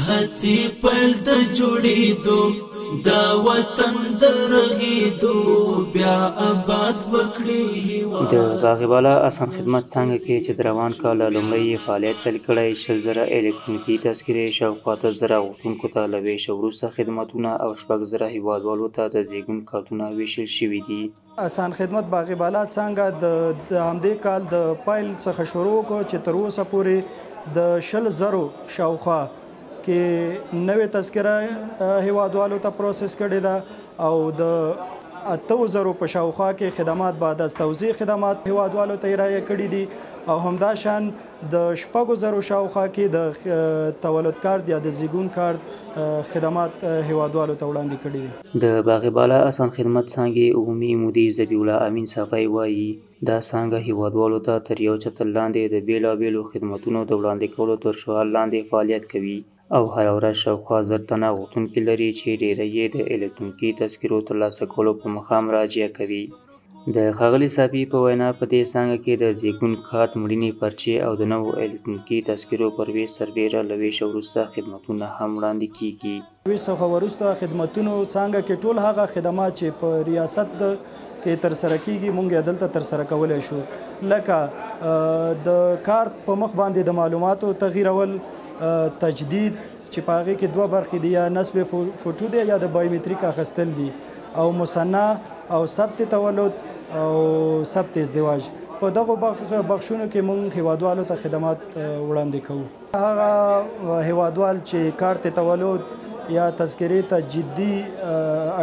هڅې پیل د جوړېدو دا وطن د رغېدو بیا آباد وکړي هېواد. د باغباله آسان خدمت څانګه کې چې د روان کال له لومړۍ یې فعالیت پیل کړی 20,000 الکترونیکي تذکرې شاوخوا 10,000 غوښتونکو ته له ویش وروسته خدمتونه او 6,000 هېوادوالو ته د زیږون کارتونه ویشل شوي دي. آسان خدمت باغباله څانګه د همدې کال د پیل څخه شروع کړو چې تر اوسه پورې د 20,000 شاوخوا کې نوې تذکره هیوادوالو ته پروسس کړې ده او د 8,000 په شاوخوا کې خدمات بعد از توزیع خدمات هیوادوالو ته ارائه کړي دي او همداشان د 6,000 شاوخوا کې د تولد کارت یا د زیږون کارت خدمات هیوادوالو ته وړاندې کړي دي. د باغباله آسان خدمت څانګې عمومي مدیر ذبیح الله امین صافی وایي دا څانګه هیوادوالو ته تر یو چتر لاندې د بیلابیلو خدمتونو د وړاندې کولو تر شعار لاندې فعالیت کوي او هره ورځ شاوخوا 1000 تنه غوښتونکي لري چې ډیری یې د الکترونیکي تذکرو ترلاسه کولو په موخه مراجعه کوي. د ښاغلي صافي په وینا په دې څانګه کې د زیږون کارت، مړینې پرچې او د نوو الکترونیکي تذکرو پر ویش سربیره له ویش وروسته خدمتونه هم وړاندې کیږي. ویش څخه وروسته خدمتونو څانګه کې ټول هغه خدمات چې په ریاست کې ترسره کیږي مونږ یې دلته ترسره کولی شو، لکه د کارت په مخ باندې د معلوماتو تغییرول، تجدید چې په هغې کې 2 برخې دي، یا نصب فوټو دی یا د بایومتریک اخیستل دي، او مصنع او ثبت تولد او ثبت ازدواج. په دغو بخشونو کې موږ هیوادوالو ته خدمات وړاندې کوو. هغه هیوادوال چې کارت تولد یا تذکرې ته جدي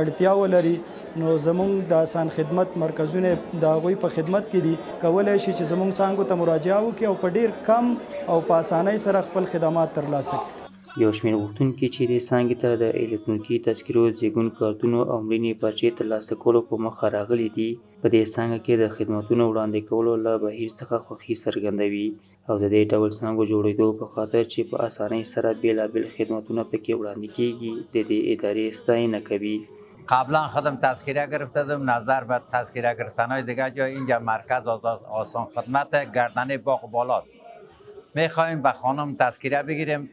اړتیا ولري نو زمونږ د آسان خدمت مرکزونه د هغوی په خدمت کې دي، کولی شي چې زمونږ څانګو ته مراجعه وکړي او په ډیر کم او په اسانۍ سره خپل خدمات ترلاسه کړي. یو شمېر غوښتونکي چې دې څانګې ته د الکترونیکي تذکرو، زیږون کارتونو او مړینې پرچې ترلاسه کولو په موخه راغلي دي په دې څانګه کې د خدمتونو وړاندې کولو له بهیر څخه خوښي څرګندوي او د دې ډول څانګو جوړېدو په خاطر چې په اسانۍ سره بیلابیل خدمتونه پکې وړاندې کیږي د دې ادارې ستاینه کوي. قبلا خودم تذکره گرفتم، نظر به تذکره گرفتنهای دیگه جای اینجا مرکز آسان خدمت گردنه باغبالاست. میخواهیم به خانم تذکره بگیریم،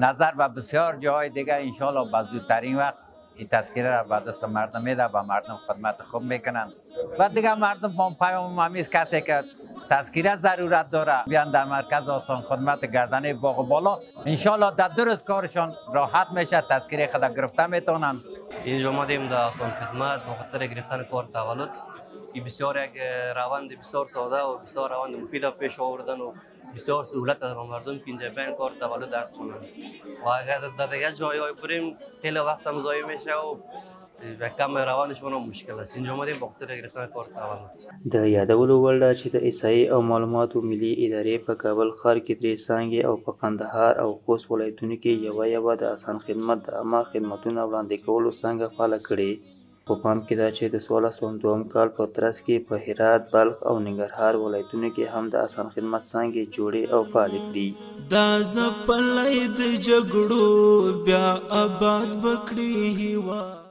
نظر به بسیار جاهای دیگه انشالله به زودترین وقت این تذکره را به دست مردم میده و مردم خدمت خوب میکنند و دیگه مردم با پیام همیست کسی که تذکره ضرورت داره بیان در مرکز آسان خدمت گردنه باغبالا، انشالله در 2 روز کارشان راحت میشه، تذکره خود گرفته میتونند. اینجا آمدیم در آسان خدمت به خاطر گرفتن کارت تولد که بسیار یک روند بسیار ساده و بسیار روند مفید پیش آوردن و بسیار سهولت در مردم که اینجا بیان کارت تولد درس کنند و اگر در دیگر جایهای بریم خیلی وقت هم ضایع میشه و کم روانشون هم مشکل است. اینجا آمدیم به خاطر گرفتن کارت تولد. د یادولو وړ ده چې د احصایې او معلوماتو ملي ادارې په کابل ښار کې 3 څانګې او په قندهار او خوست ولایتونو کې یوه د آسان خدمت د عامه خدمتونو وړاندې کولو څانګه فعاله کړې. په پام کې ده چې د 1402 کال په ترڅ کې په هرات، بلخ او ننګرهار ولایتونو کې هم د آسان خدمت څانګې جوړې او فعالې کړي. دا ځپلی د جګړو بیا آباد وکړي هېواد.